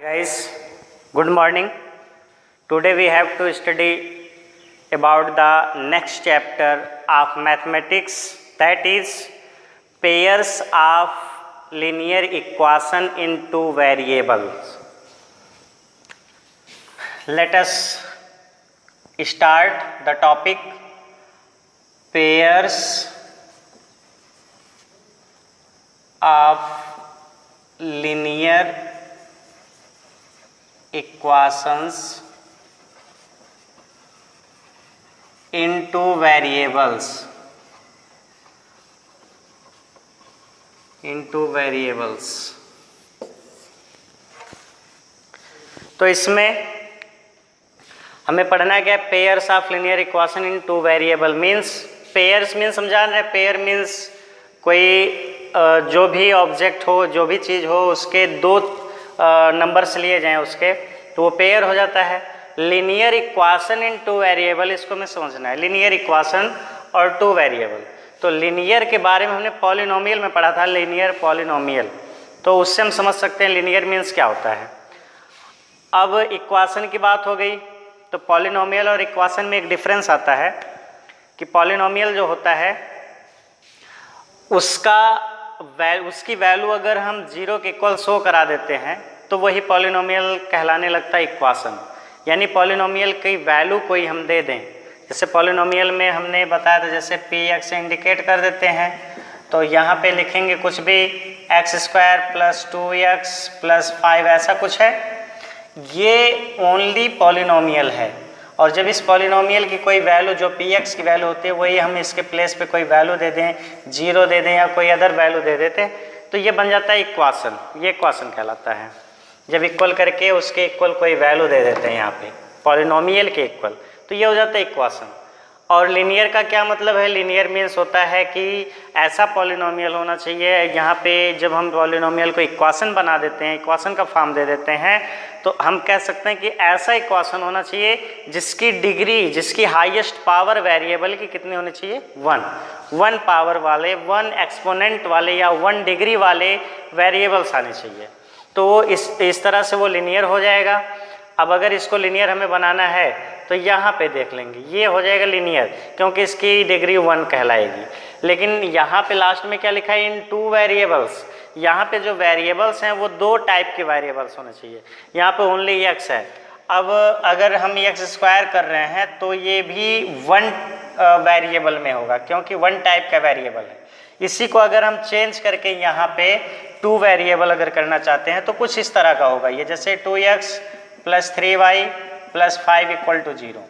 Guys, good morning. Today we have to study about the next chapter of mathematics, that is pairs of linear equation in two variables. Let us start the topic pairs of linear equations in two variables. तो इसमें हमें पढ़ना है क्या, pairs of linear equation in two variable means pairs means समझा रहे हैं। Pair means कोई जो भी ऑब्जेक्ट हो, जो भी चीज़ हो, उसके दो नंबर्स लिए जाएं उसके, तो वो पेयर हो जाता है। Linear equation in two variable, इसको हमें समझना है, लिनियर इक्वेशन और टू वेरिएबल। तो लिनियर के बारे में हमने पॉलिनोमियल में पढ़ा था, लिनियर पॉलिनोमियल, तो उससे हम समझ सकते हैं लिनियर मीन्स क्या होता है। अब इक्वेशन की बात हो गई, तो पॉलिनोमियल और इक्वेशन में एक डिफरेंस आता है कि पॉलिनोमियल जो होता है उसकी वैल्यू अगर हम 0 के इक्वल शो करा देते हैं तो वही पॉलिनोमियल कहलाने लगता है इक्वेशन। यानी पॉलिनोमियल की वैल्यू कोई हम दे दें, जैसे पॉलिनोमियल में हमने बताया था, जैसे px से इंडिकेट कर देते हैं, तो यहाँ पे लिखेंगे कुछ भी x² + 2x + 5 ऐसा कुछ है, ये ओनली पॉलिनोमियल है। और जब इस पॉलिनोमियल की कोई वैल्यू जो px की वैल्यू होती है वही हम इसके प्लेस पे कोई वैल्यू दे दें, 0 दे दें या कोई अदर वैल्यू दे देते हैं, तो ये बन जाता है इक्वेशन। ये इक्वेशन कहलाता है जब इक्वल करके उसके इक्वल कोई वैल्यू दे देते हैं यहाँ पे पॉलिनोमियल के इक्वल, तो ये हो जाता है इक्वेशन। और लिनियर का क्या मतलब है, लिनियर मीन्स होता है कि ऐसा पॉलिनोमियल होना चाहिए, यहाँ पे जब हम पॉलिनोमियल को इक्वेशन बना देते हैं, इक्वेशन का फॉर्म दे देते हैं, तो हम कह सकते हैं कि ऐसा इक्वेशन होना चाहिए जिसकी डिग्री, जिसकी हाईएस्ट पावर वेरिएबल की कितनी होनी चाहिए, 1 पावर वाले, 1 एक्सपोनेंट वाले या 1 डिग्री वाले वेरिएबल्स आने चाहिए। तो इस तरह से वो लिनियर हो जाएगा। अब अगर इसको लिनियर हमें बनाना है तो यहाँ पे देख लेंगे, ये हो जाएगा लिनियर क्योंकि इसकी डिग्री 1 कहलाएगी। लेकिन यहाँ पे लास्ट में क्या लिखा है, इन टू वेरिएबल्स, यहाँ पे जो वेरिएबल्स हैं वो 2 टाइप के वेरिएबल्स होने चाहिए। यहाँ पे ओनली x है। अब अगर हम x² कर रहे हैं तो ये भी 1 वेरिएबल में होगा क्योंकि 1 टाइप का वेरिएबल है। इसी को अगर हम चेंज करके यहाँ पे 2 वेरिएबल अगर करना चाहते हैं तो कुछ इस तरह का होगा, ये जैसे 2x + 3y + 5 = 0।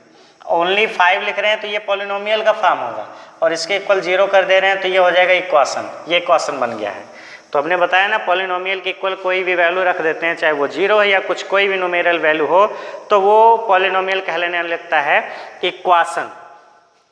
ओनली 5 लिख रहे हैं तो ये पॉलिनोमियल का फॉर्म होगा, और इसके इक्वल 0 कर दे रहे हैं तो ये हो जाएगा इक्वेशन। ये इक्वेशन बन गया है। तो हमने बताया ना, पॉलिनोमियल के इक्वल कोई भी वैल्यू रख देते हैं, चाहे वो 0 है या कुछ कोई भी न्यूमेरल वैल्यू हो, तो वो पॉलिनोमियल कहलाने लगता है इक्वेशन।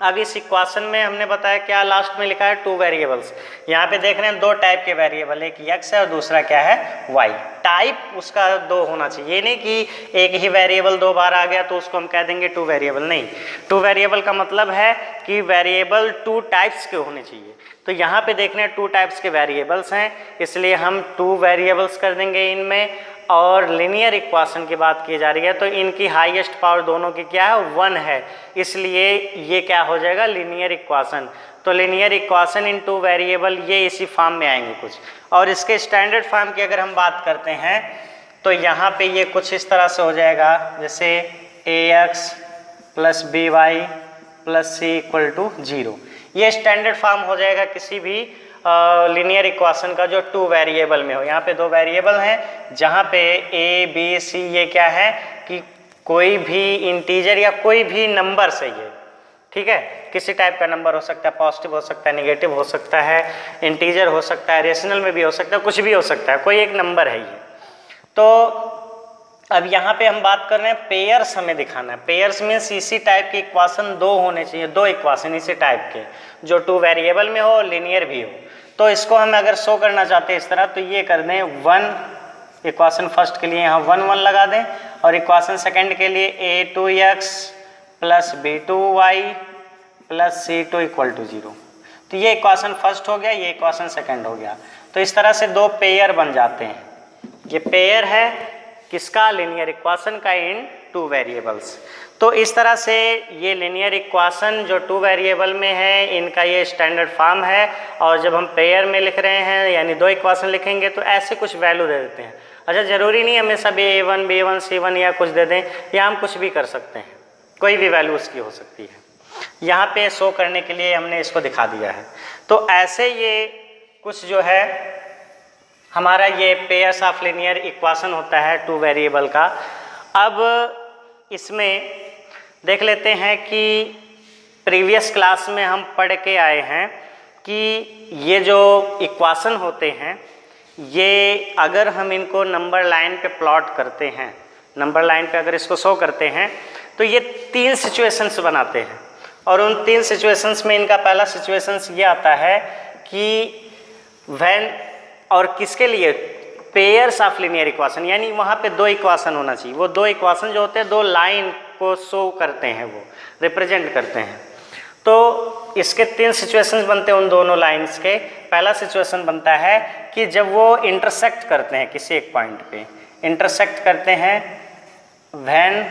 अब इस इक्वेशन में हमने बताया क्या लास्ट में लिखा है, 2 वेरिएबल्स। यहाँ पे देख रहे हैं 2 टाइप के वेरिएबल, एक x है और दूसरा क्या है, y। टाइप उसका 2 होना चाहिए, ये नहीं कि एक ही वेरिएबल 2 बार आ गया तो उसको हम कह देंगे 2 वेरिएबल, नहीं। 2 वेरिएबल का मतलब है कि वेरिएबल 2 टाइप्स के होने चाहिए। तो यहाँ पे देख रहे हैं 2 टाइप्स के वेरिएबल्स हैं, इसलिए हम 2 वेरिएबल्स कर देंगे इनमें। और लिनियर इक्वेशन की बात की जा रही है तो इनकी हाईएस्ट पावर दोनों की क्या है, 1 है, इसलिए ये क्या हो जाएगा, लिनियर इक्वेशन। तो linear equation in two variable ये इसी फॉर्म में आएंगे कुछ। और इसके स्टैंडर्ड फॉर्म की अगर हम बात करते हैं तो यहाँ पे ये कुछ इस तरह से हो जाएगा, जैसे ax + by + c = 0। ये स्टैंडर्ड फॉर्म हो जाएगा किसी भी लिनियर इक्वेशन का जो 2 वेरिएबल में हो। यहाँ पे 2 वेरिएबल हैं जहाँ पे a b c ये क्या है कि कोई भी इंटीजर या कोई भी नंबर से, ये ठीक है, किसी टाइप का नंबर हो सकता है, पॉजिटिव हो सकता है, नेगेटिव हो सकता है, इंटीजर हो सकता है, रेशनल में भी हो सकता है, कुछ भी हो सकता है, कोई एक नंबर है ये। तो अब यहाँ पे हम बात कर रहे हैं पेयर्स हमें दिखाना है। पेयर्स मीन्स इसी टाइप की इक्वेशन 2 होने चाहिए, 2 इक्वेशन इसी टाइप के जो 2 वेरिएबल में हो और लिनियर भी हो। तो इसको हम अगर शो करना चाहते हैं इस तरह, तो ये कर दें 1 इक्वेशन फर्स्ट के लिए यहाँ 1 1 लगा दें, और इक्वेशन सेकंड के लिए a2x + b2y + c2 = 0। तो ये इक्वेशन फर्स्ट हो गया, ये इक्वेशन सेकंड हो गया। तो इस तरह से 2 पेयर बन जाते हैं। ये पेयर है किसका, लीनियर इक्वेशन का इन टू वेरिएबल्स। तो इस तरह से ये लीनियर इक्वेशन जो टू वेरिएबल में है इनका ये स्टैंडर्ड फॉर्म है, और जब हम पेयर में लिख रहे हैं यानी दो इक्वेशन लिखेंगे तो ऐसे कुछ वैल्यू दे देते हैं। अच्छा, ज़रूरी नहीं हमेशा A1 B1 C1 या कुछ दे दें, या हम कुछ भी कर सकते हैं, कोई भी वैल्यू उसकी हो सकती है। यहाँ पे शो करने के लिए हमने इसको दिखा दिया है। तो ऐसे ये कुछ जो है हमारा ये पेयर्स ऑफ लीनियर इक्वेशन होता है टू वेरिएबल का। अब इसमें देख लेते हैं कि प्रीवियस क्लास में हम पढ़ के आए हैं कि ये जो इक्वेशन होते हैं ये अगर हम इनको नंबर लाइन पे प्लॉट करते हैं, नंबर लाइन पे अगर इसको शो करते हैं तो ये तीन सिचुएशंस बनाते हैं, और उन तीन सिचुएशंस में इनका पहला सिचुएशंस ये आता है कि व्हेन, और किसके लिए, पेयर्स ऑफ लीनियर इक्वेशन, यानी वहाँ पे दो इक्वेशन होना चाहिए। वो दो इक्वेशन जो होते हैं दो लाइन को शो करते हैं, वो रिप्रेजेंट करते हैं। तो इसके तीन सिचुएशंस बनते हैं उन दोनों लाइंस के। पहला सिचुएशन बनता है कि जब वो इंटरसेक्ट करते हैं किसी एक पॉइंट पे, इंटरसेक्ट करते हैं when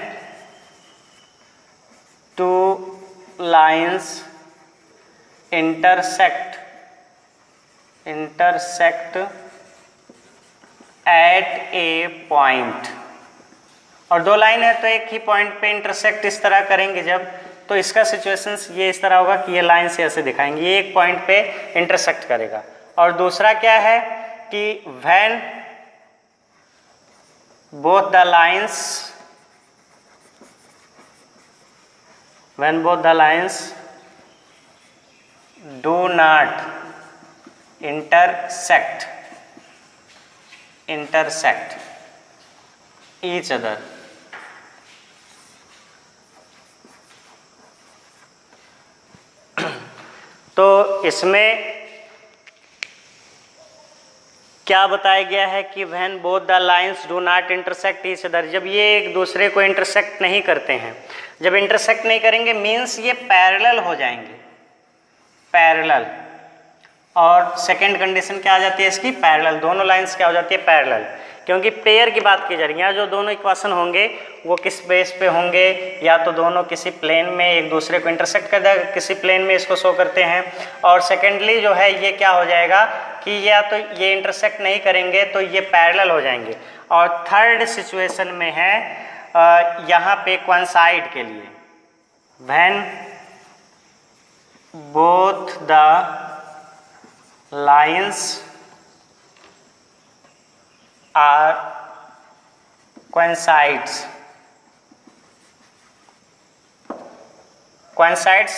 two lines intersect at A point, और दो लाइन है तो एक ही पॉइंट पे इंटरसेक्ट इस तरह करेंगे जब, तो इसका सिचुएशंस ये इस तरह होगा कि ये लाइन से ऐसे दिखाएंगे, ये एक पॉइंट पे इंटरसेक्ट करेगा। और दूसरा क्या है कि when both the lines do not intersect each other, तो इसमें क्या बताया गया है कि when both the lines do not intersect each other, जब ये एक दूसरे को इंटरसेक्ट नहीं करते हैं, जब इंटरसेक्ट नहीं करेंगे मीन्स ये पैरेलल हो जाएंगे, पैरेलल। और सेकंड कंडीशन क्या आ जाती है इसकी, पैरेलल, दोनों लाइंस क्या हो जाती है, पैरेलल, क्योंकि पेयर की बात की जा रही है। यहाँ जो दोनों इक्वेशन होंगे वो किस बेस पे होंगे, या तो दोनों किसी प्लेन में एक दूसरे को इंटरसेक्ट कर देगा, किसी प्लेन में इसको शो करते हैं, और सेकेंडली जो है ये क्या हो जाएगा कि या то ये इंटरसेक्ट नहीं करेंगे तो ये पैरेलल हो जाएंगे। और थर्ड सिचुएशन में है यहाँ पे कोइंसाइड के लिए, when both the lines are coincides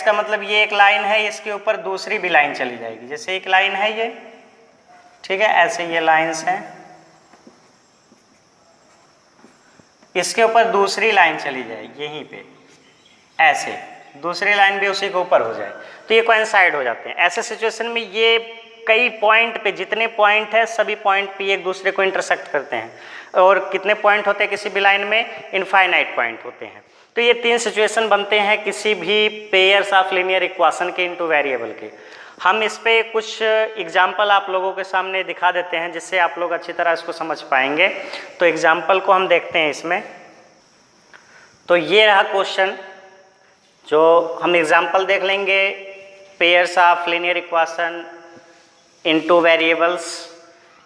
का मतलब ये एक लाइन है, इसके ऊपर दूसरी भी लाइन चली जाएगी, जैसे एक लाइन है ये, ठीक है, ऐसे ये लाइंस हैं, इसके ऊपर दूसरी लाइन चली जाएगी यहीं पे, ऐसे दूसरी लाइन भी उसी के ऊपर हो जाए तो ये कोइंसाइड हो जाते हैं। ऐसे सिचुएशन में ये कई पॉइंट पे, जितने पॉइंट है सभी पॉइंट पे एक दूसरे को इंटरसेक्ट करते हैं, और कितने पॉइंट होते हैं किसी भी लाइन में, इनफाइनाइट पॉइंट होते हैं। तो ये तीन सिचुएशन बनते हैं किसी भी पेयर्स ऑफ लीनियर इक्वेशन के इनटू वेरिएबल के। हम इस पे कुछ एग्जाम्पल आप लोगों के सामने दिखा देते हैं जिससे आप लोग अच्छी तरह इसको समझ पाएंगे। तो एग्जाम्पल को हम देखते हैं इसमें। तो ये रहा क्वेश्चन, जो हम एग्जाम्पल देख लेंगे, pairs of linear equation in two variables.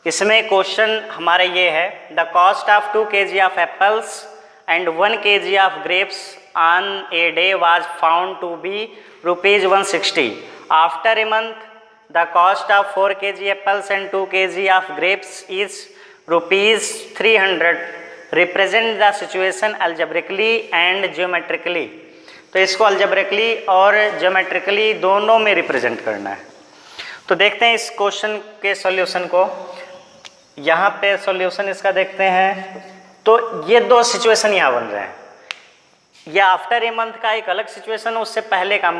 इसमें क्वेश्चन हमारे ये है, the cost of 2 kg of apples and 1 kg of grapes on a day was found to be ₹160. After a month the cost of 4 kg apples and 2 kg of grapes is ₹300. Represent the situation algebraically and geometrically. तो इसको algebraically और geometrically दोनों में represent करना है। तो देखते हैं इस क्वेश्चन के सॉल्यूशन को। यहाँ पे सॉल्यूशन इसका देखते हैं। तो ये दो सिचुएशन यहाँ बन रहे हैं। यह आफ्टर ए मंथ का एक अलग सिचुएशन, उससे पहले का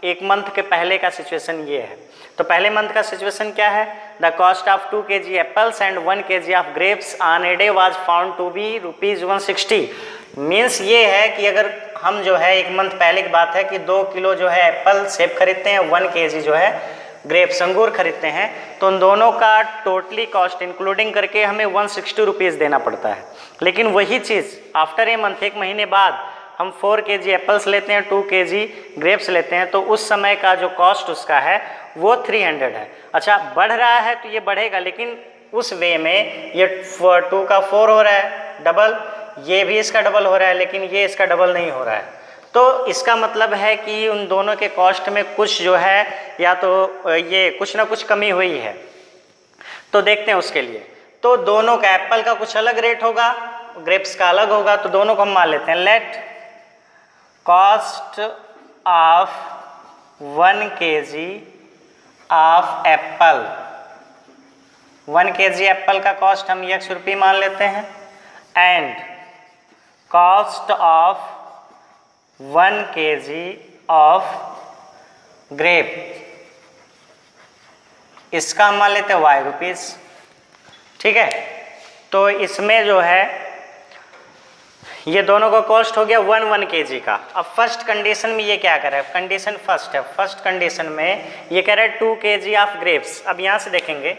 एक मंथ के पहले का सिचुएशन ये है। तो पहले मंथ का सिचुएशन क्या है, the cost of 2 kg apples and 1 kg of grapes on a day was found to be ₹160. Means ये है कि अगर हम जो है एक मंथ पहले की बात है कि 2 किलो जो है एप्पल सेब खरीदते हैं, 1 kg जो है ग्रेप्स अंगूर खरीदते हैं, तो उन दोनों का टोटली कॉस्ट इंक्लूडिंग करके हमें 160 रुपीज़ देना पड़ता है। लेकिन वही चीज़ आफ्टर ए मंथ, 1 महीने बाद हम 4 kg एप्पल्स लेते हैं, 2 kg ग्रेप्स लेते हैं, तो उस समय का जो कॉस्ट उसका है वो 300 है। अच्छा, बढ़ रहा है तो ये बढ़ेगा, लेकिन उस वे में ये 2 का 4 हो रहा है डबल, ये भी इसका डबल हो रहा है, लेकिन ये इसका डबल नहीं हो रहा है। तो इसका मतलब है कि उन दोनों के कॉस्ट में कुछ जो है या तो ये कुछ ना कुछ कमी हुई है। तो देखते हैं उसके लिए। तो दोनों का एप्पल का कुछ अलग रेट होगा, ग्रेप्स का अलग होगा, तो दोनों को हम मान लेते हैं। Let cost of 1 kg of Apple, 1 kg Apple का कॉस्ट हम x रुपये मान लेते हैं, and cost of 1 kg of grape, इसका हम मान लेते हैं y रुपीज़। ठीक है, तो इसमें जो है ये दोनों का कॉस्ट हो गया 1 kg का। अब फर्स्ट कंडीशन में ये क्या कर रहा है, कंडीशन फर्स्ट है, फर्स्ट कंडीशन में ये कह रहा है 2 kg ऑफ ग्रेप्स। अब यहाँ से देखेंगे,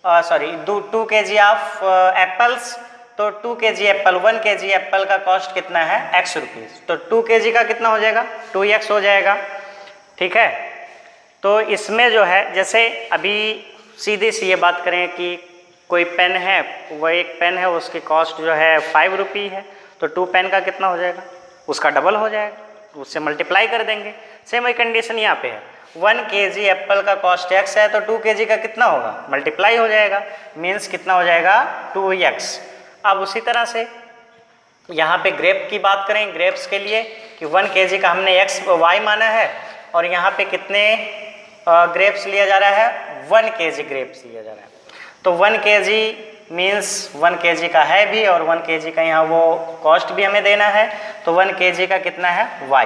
2 kg ऑफ एप्पल्स, तो 2 kg एप्पल, 1 kg एप्पल का कॉस्ट कितना है x रुपीज़, तो 2 kg का कितना हो जाएगा 2x हो जाएगा। ठीक है, तो इसमें जो है जैसे अभी सीधी सी ये बात करें कि कोई पेन है, वो एक पेन है, उसकी कॉस्ट जो है 5 रुपये है, तो 2 पेन का कितना हो जाएगा, उसका डबल हो जाएगा, उससे मल्टीप्लाई कर देंगे। सेम वही कंडीशन यहाँ पे है, 1 kg एप्पल का कॉस्ट x है, तो 2 kg का कितना होगा, मल्टीप्लाई हो जाएगा, मीन्स कितना हो जाएगा 2x। अब उसी तरह से यहाँ पे ग्रेप की बात करें, ग्रेप्स के लिए कि 1 kg का हमने y माना है, और यहाँ पे कितने ग्रेप्स लिया जा रहा है, 1 kg ग्रेप्स लिया जा रहा है। तो 1 kg मीन्स 1 kg का है भी, और 1 kg का यहाँ वो कॉस्ट भी हमें देना है, तो 1 kg का कितना है y।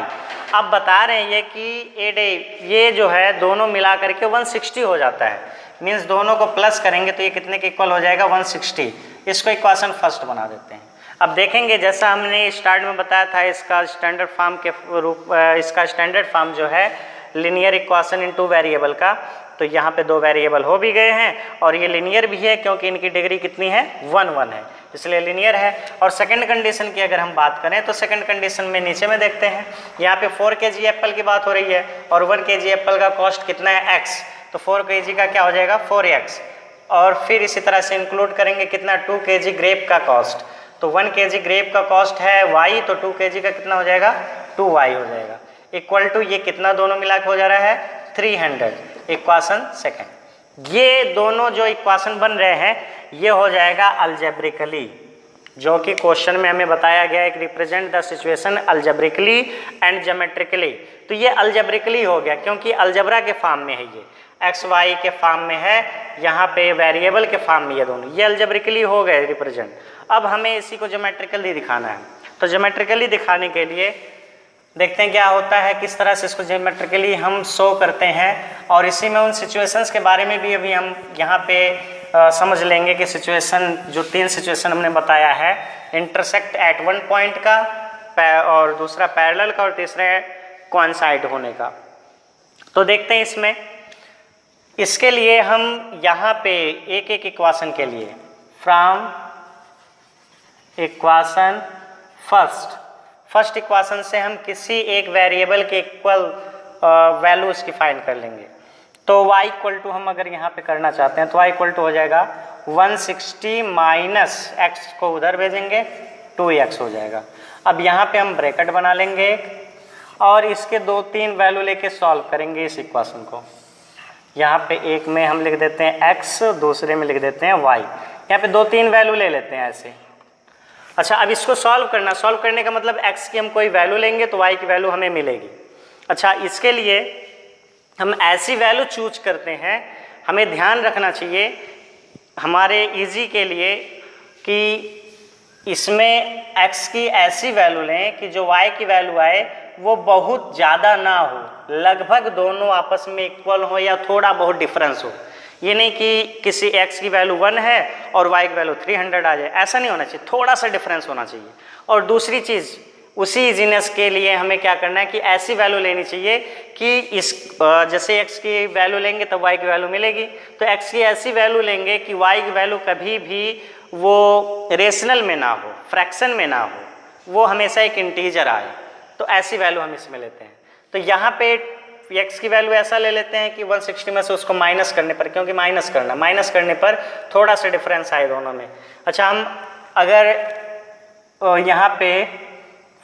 अब बता रहे हैं ये कि ये जो है दोनों मिला करके 160 हो जाता है, मीन्स दोनों को प्लस करेंगे तो ये कितने के इक्वल हो जाएगा 160। इसको इक्वेशन फर्स्ट बना देते हैं। अब देखेंगे जैसा हमने स्टार्ट में बताया था, इसका स्टैंडर्ड फॉर्म के रूप, इसका स्टैंडर्ड फॉर्म जो है लीनियर इक्वेशन इन 2 वेरिएबल का, तो यहाँ पे 2 वेरिएबल हो भी गए हैं, और ये लीनियर भी है क्योंकि इनकी डिग्री कितनी है 1 1 है, इसलिए लीनियर है। और सेकंड कंडीशन की अगर हम बात करें तो सेकंड कंडीशन में नीचे में देखते हैं, यहाँ पे 4 kg एप्पल की बात हो रही है, और 1 kg एप्पल का कॉस्ट कितना है x, तो 4 kg का क्या हो जाएगा 4x। और फिर इसी तरह से इंक्लूड करेंगे कितना 2 kg ग्रेप का कॉस्ट, तो 1 kg ग्रेप का कॉस्ट है y, तो 2 kg का कितना हो जाएगा 2y हो जाएगा, इक्वल टू ये कितना दोनों मिला के हो जा रहा है 300। इक्वेशन सेकंड, ये दोनों जो इक्वेशन बन रहे हैं ये हो जाएगा अलजेब्रिकली, जो कि क्वेश्चन में हमें बताया गया है, represent the situation algebraically and geometrically. तो ये अलजेब्रिकली हो गया क्योंकि अलजबरा के फॉर्म में है, ये एक्स वाई के फॉर्म में है, यहाँ पे वेरिएबल के फॉर्म में ये दोनों, ये अलजेब्रिकली हो गए रिप्रेजेंट। अब हमें इसी को ज्योमेट्रिकली दिखाना है, तो ज्योमेट्रिकली दिखाने के लिए देखते हैं क्या होता है, किस तरह से इसको ज्योमेट्रिकली हम शो करते हैं, और इसी में उन सिचुएशंस के बारे में भी अभी हम यहाँ पे समझ लेंगे कि सिचुएशन, जो 3 सिचुएशन हमने बताया है, इंटरसेक्ट एट 1 पॉइंट का, और दूसरा पैरेलल का, और तीसरा कोइंसाइड होने का। तो देखते हैं इसमें, इसके लिए हम यहाँ पे एक एक इक्वेशन के लिए फ्रॉम इक्वेशन फर्स्ट इक्वेशन से हम किसी एक वेरिएबल के इक्वल वैल्यू इसकी फाइंड कर लेंगे। तो y इक्वल टू हम अगर यहाँ पे करना चाहते हैं तो y इक्वल टू हो जाएगा 160 माइनस x को उधर भेजेंगे 2x हो जाएगा। अब यहाँ पे हम ब्रैकेट बना लेंगे एक, और इसके 2-3 वैल्यू लेके सॉल्व करेंगे इस इक्वेशन को। यहाँ पे एक में हम लिख देते हैं x, दूसरे में लिख देते हैं y, यहाँ पे 2-3 वैल्यू ले लेते हैं ऐसे। अच्छा, अब इसको सॉल्व करने का मतलब x की हम कोई वैल्यू लेंगे तो y की वैल्यू हमें मिलेगी। अच्छा, इसके लिए हम ऐसी वैल्यू चूज करते हैं, हमें ध्यान रखना चाहिए हमारे इजी के लिए कि इसमें x की ऐसी वैल्यू लें कि जो y की वैल्यू आए वो बहुत ज़्यादा ना हो, लगभग दोनों आपस में इक्वल हो या थोड़ा बहुत डिफरेंस हो। ये नहीं कि किसी x की वैल्यू 1 है और y की वैल्यू 300 आ जाए, ऐसा नहीं होना चाहिए, थोड़ा सा डिफरेंस होना चाहिए। और दूसरी चीज़, उसी इजीनेस के लिए हमें क्या करना है कि ऐसी वैल्यू लेनी चाहिए कि इस जैसे x की वैल्यू लेंगे तब y की वैल्यू मिलेगी, तो x की ऐसी वैल्यू लेंगे कि y की वैल्यू कभी भी वो रेशनल में ना हो, फ्रैक्शन में ना हो, वो हमेशा एक इंटीजर आए, तो ऐसी वैल्यू हम इसमें लेते हैं। तो यहाँ पे x की वैल्यू ऐसा ले लेते हैं कि 160 में से उसको माइनस करने पर, क्योंकि माइनस करने पर थोड़ा सा डिफरेंस आए दोनों में। अच्छा, हम अगर यहाँ पे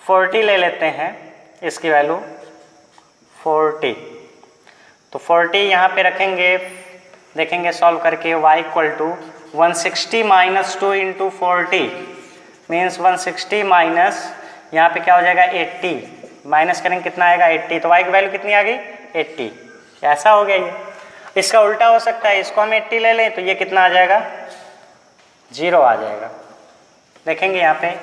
40 ले लेते हैं, इसकी वैल्यू 40, तो 40 यहाँ पे रखेंगे, देखेंगे सॉल्व करके y equal to 160 minus 2 into 40 means 160 minus यहाँ पे क्या हो जाएगा 80, माइनस करेंगे कितना आएगा 80, तो y की वैल्यू कितनी आ गई 80। ऐसा हो गया ये। इसका उल्टा हो सकता है, इसको हम 80 ले लें तो ये कितना आ जाएगा 0 आ जाएगा। देखेंगे यहाँ पे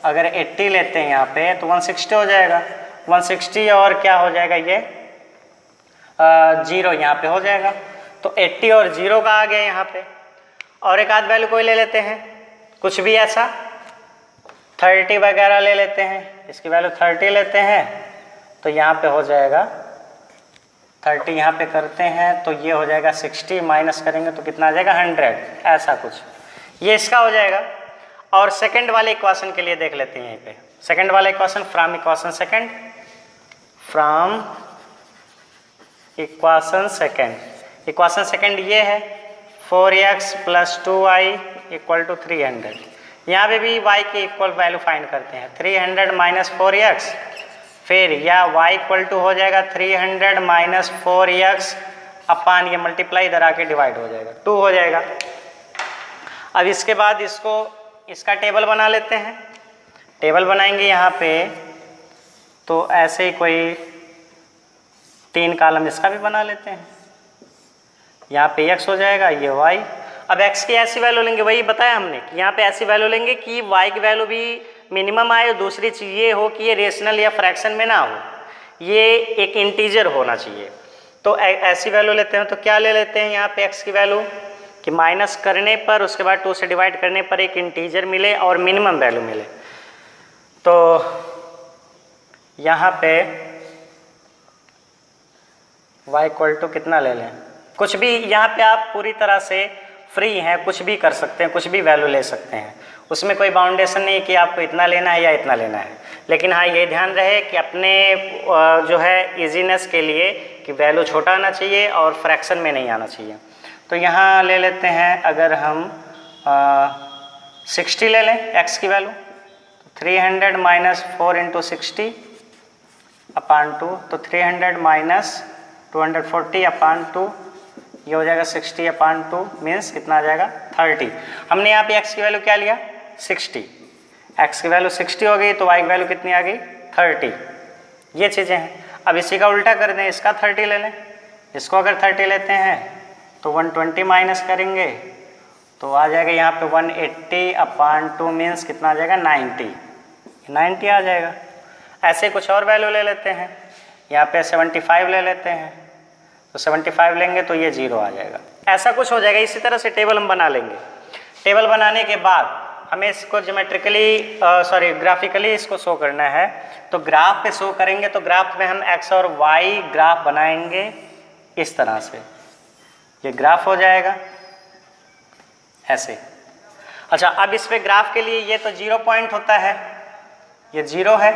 अगर 80 लेते हैं यहाँ पे तो 160 हो जाएगा, 160 और क्या हो जाएगा ये 0 यहाँ पे हो जाएगा, तो 80 और 0 का आ गया यहाँ पे। और एक आध वैल्यू कोई ले लेते हैं, कुछ भी ऐसा 30 वगैरह ले लेते हैं, इसकी वैल्यू 30 लेते हैं तो यहाँ पे हो जाएगा 30, यहाँ पे करते हैं तो ये हो जाएगा 60, माइनस करेंगे तो कितना आ जाएगा 100, ऐसा कुछ ये इसका हो जाएगा। और सेकंड वाले इक्वेशन के लिए देख लेते हैं, यहीं पे सेकंड वाला इक्वेशन फ्रॉम इक्वेशन सेकंड ये है 4x plus 2y equal to 300। यहाँ पे भी y के इक्वल वैल्यू फाइंड करते हैं, 300 माइनस 4x, फिर या y इक्वल टू हो जाएगा 300 माइनस 4x अपान ये मल्टीप्लाई इधर आके डिवाइड हो जाएगा, 2 हो जाएगा। अब इसके बाद इसका टेबल बना लेते हैं। टेबल बनाएंगे यहाँ पे तो ऐसे ही कोई 3 कॉलम इसका भी बना लेते हैं। यहाँ पे x हो जाएगा, ये y। अब x की ऐसी वैल्यू लेंगे, वही बताया हमने कि यहाँ पे ऐसी वैल्यू लेंगे कि y की वैल्यू भी मिनिमम आए, दूसरी चीज़ ये हो कि ये रेशनल या फ्रैक्शन में ना हो, ये एक इंटीजर होना चाहिए। तो ऐसी वैल्यू लेते हैं, तो क्या ले लेते हैं यहाँ पे x की वैल्यू कि माइनस करने पर उसके बाद 2 से डिवाइड करने पर एक इंटीजर मिले और मिनिमम वैल्यू मिले। तो यहाँ पे y इक्वल टू कितना ले लें, कुछ भी, यहाँ पे आप पूरी तरह से फ्री हैं, कुछ भी कर सकते हैं, कुछ भी वैल्यू ले सकते हैं, उसमें कोई बाउंडेशन नहीं कि आपको इतना लेना है या इतना लेना है। लेकिन हाँ ये ध्यान रहे कि अपने जो है इजीनेस के लिए कि वैल्यू छोटा आना चाहिए और फ्रैक्शन में नहीं आना चाहिए। तो यहाँ ले लेते हैं, अगर हम 60 ले लें x की वैल्यू, 300 माइनस 4 इंटू 60 अपान 2, तो 300 माइनस 240 अपान 2, ये हो जाएगा 60 अपान 2 मीन्स कितना आ जाएगा 30। हमने यहाँ पे x की वैल्यू क्या लिया 60, x की वैल्यू 60 हो गई तो y की वैल्यू कितनी आ गई 30। ये चीज़ें हैं। अब इसी का उल्टा कर दें, इसका 30 ले लें, इसको अगर 30 लेते हैं तो 120 माइनस करेंगे तो आ जाएगा यहाँ पे 180 अपान 2 मीन्स कितना आ जाएगा 90 आ जाएगा। ऐसे कुछ और वैल्यू ले लेते हैं, यहाँ पे 75 ले लेते हैं, तो 75 लेंगे तो ये 0 आ जाएगा, ऐसा कुछ हो जाएगा। इसी तरह से टेबल हम बना लेंगे। टेबल बनाने के बाद हमें इसको ग्राफिकली इसको शो करना है, तो ग्राफ पे शो करेंगे। तो ग्राफ में हम x और y ग्राफ बनाएंगे इस तरह से, ये ग्राफ हो जाएगा ऐसे। अच्छा, अब इस पे ग्राफ के लिए ये तो 0 पॉइंट होता है, ये 0 है,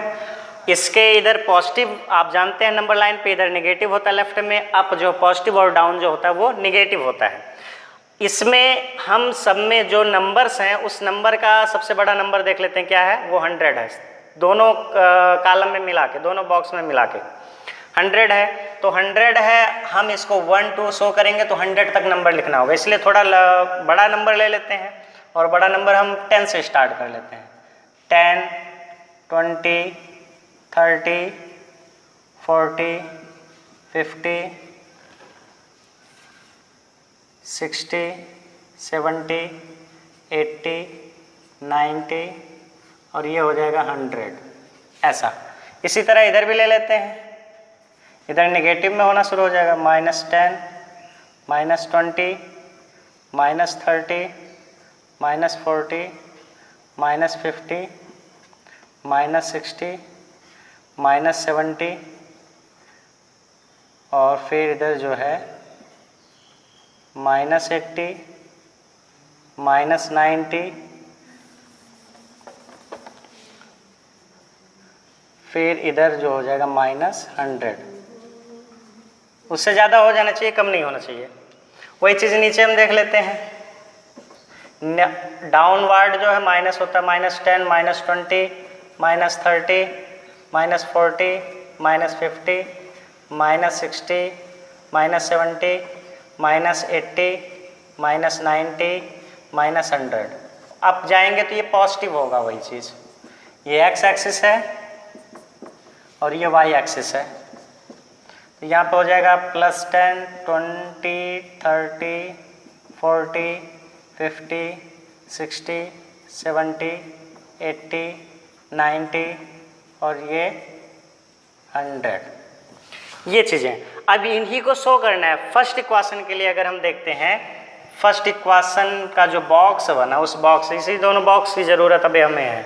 इसके इधर पॉजिटिव आप जानते हैं नंबर लाइन पे, इधर नेगेटिव होता है लेफ्ट में, अप जो पॉजिटिव और डाउन जो होता है वो नेगेटिव होता है। इसमें हम सब में जो नंबर्स हैं उस नंबर का सबसे बड़ा नंबर देख लेते हैं क्या है, वो 100 है। दोनों कॉलम में मिला के, दोनों बॉक्स में मिला के 100 है। तो 100 है, हम इसको 1 2 शो करेंगे तो 100 तक नंबर लिखना होगा, इसलिए थोड़ा बड़ा नंबर ले लेते हैं। और बड़ा नंबर हम 10 से स्टार्ट कर लेते हैं, 10 20 30 40 50 60 70 80 90 और ये हो जाएगा 100, ऐसा। इसी तरह इधर भी ले लेते हैं, इधर नेगेटिव में होना शुरू हो जाएगा, -10 -20 -30 -40 -50 -60 -70 और फिर इधर जो है -80 -90 फिर इधर जो हो जाएगा -100। उससे ज़्यादा हो जाना चाहिए, कम नहीं होना चाहिए। वही चीज़ नीचे हम देख लेते हैं। डाउनवर्ड जो है माइनस होता है -10 -20 -30 -40 -40 -50 -60 -70 -80 -90 -100। अब जाएंगे तो ये पॉजिटिव होगा वही चीज़। ये एक्स एक्सिस है और ये वाई एक्सिस है, तो यहाँ पे हो जाएगा +10 20 30 40 50 60 70 80 90 और ये 100। ये चीज़ें अब इन्हीं को शो करना है। फर्स्ट इक्वेशन के लिए अगर हम देखते हैं, फर्स्ट इक्वेशन का जो बॉक्स बना उस बॉक्स, इसी दोनों बॉक्स की ज़रूरत अभी हमें है।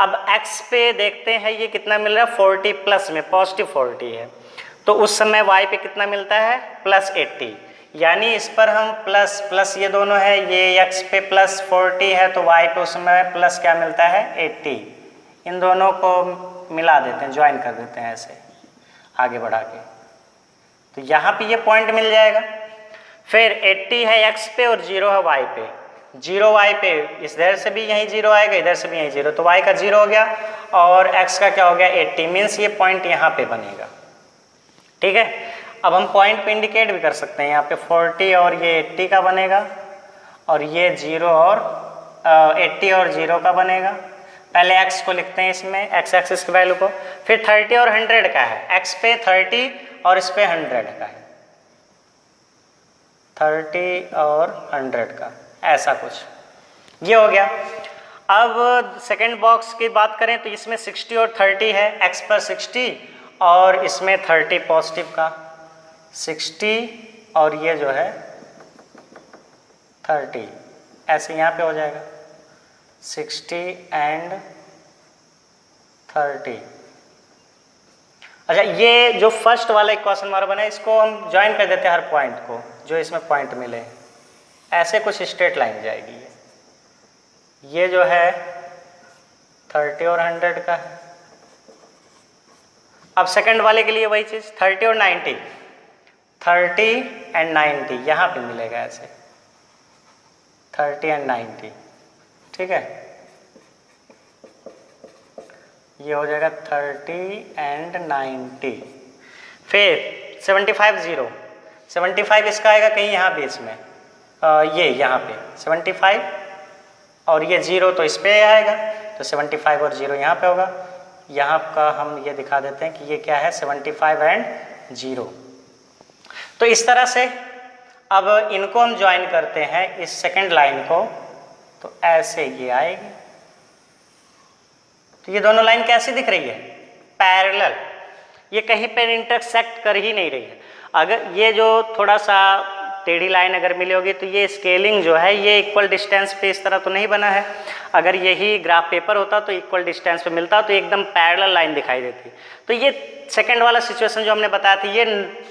अब x पे देखते हैं ये कितना मिल रहा है, 40 प्लस में पॉजिटिव 40 है, तो उस समय y पे कितना मिलता है +80, यानी इस पर हम प्लस प्लस ये दोनों है, ये x पे +40 है तो y पे उस समय प्लस क्या मिलता है 80। इन दोनों को मिला देते हैं, ज्वाइन कर देते हैं ऐसे आगे बढ़ा के, तो यहाँ पे ये पॉइंट मिल जाएगा। फिर 80 है x पे और 0 है y पे, 0 y पे इधर से भी यहीं 0 आएगा, इधर से भी यहीं 0, तो y का 0 हो गया और x का क्या हो गया 80, मीन्स ये पॉइंट यहाँ पे बनेगा। ठीक है, अब हम पॉइंट पे इंडिकेट भी कर सकते हैं, यहाँ पे 40 और ये 80 का बनेगा और ये 0 और 80 और 0 का बनेगा। पहले x को लिखते हैं इसमें, x एक्सिस की वैल्यू को, फिर 30 और 100 का है, x पे 30 और इस पे 100 का है, 30 और 100 का, ऐसा कुछ ये हो गया। अब सेकंड बॉक्स की बात करें तो इसमें 60 और 30 है, x पर 60 और इसमें 30 पॉजिटिव का, 60 और ये जो है 30, ऐसे यहाँ पे हो जाएगा 60 एंड 30। अच्छा, ये जो फर्स्ट वाला इक्वेशन हमारा बना है इसको हम ज्वाइन कर देते हैं हर पॉइंट को, जो इसमें पॉइंट मिले, ऐसे कुछ स्ट्रेट लाइन जाएगी। ये जो है 30 और 100 का है। अब सेकंड वाले के लिए वही चीज़ 30 और 90, 30 एंड 90 यहाँ पे मिलेगा ऐसे 30 एंड 90। ठीक है, ये हो जाएगा 30 एंड 90। फिर 75 0, 75 इसका आएगा कहीं यहाँ बीच में, ये यहाँ पे 75 और ये 0 तो इस पे आएगा, तो 75 और 0 यहाँ पे होगा। यहाँ का हम ये दिखा देते हैं कि ये क्या है 75 एंड 0। तो इस तरह से अब इनको हम ज्वाइन करते हैं इस सेकंड लाइन को, तो ऐसे ये आएगी। तो ये दोनों लाइन कैसी दिख रही है, पैरेलल, ये कहीं पर इंटरसेक्ट कर ही नहीं रही है। अगर ये जो थोड़ा सा टेढ़ी लाइन अगर मिली होगी तो ये स्केलिंग जो है ये इक्वल डिस्टेंस पे इस तरह तो नहीं बना है। अगर यही ग्राफ पेपर होता तो इक्वल डिस्टेंस पे मिलता तो एकदम पैरेलल लाइन दिखाई देती। तो ये सेकंड वाला सिचुएशन जो हमने बताया था ये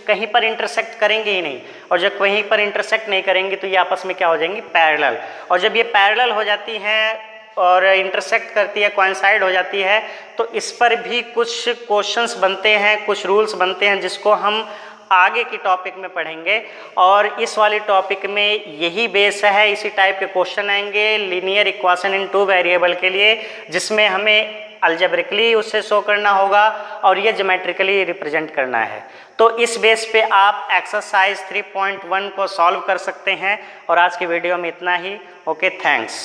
कहीं पर इंटरसेक्ट करेंगे ही नहीं, और जब कहीं पर इंटरसेक्ट नहीं करेंगी तो ये आपस में क्या हो जाएंगी, पैरेलल। और जब ये पैरेलल हो जाती हैं और इंटरसेक्ट करती है, कोइंसाइड हो जाती है, तो इस पर भी कुछ क्वेश्चंस बनते हैं, कुछ रूल्स बनते हैं जिसको हम आगे की टॉपिक में पढ़ेंगे। और इस वाली टॉपिक में यही बेस है, इसी टाइप के क्वेश्चन आएंगे लीनियर इक्वेशन इन 2 वेरिएबल के लिए, जिसमें हमें अलजेब्रिकली उससे शो करना होगा और ये ज्योमेट्रिकली रिप्रेजेंट करना है। तो इस बेस पे आप एक्सरसाइज 3.1 को सॉल्व कर सकते हैं। और आज की वीडियो में इतना ही। Okay, thanks.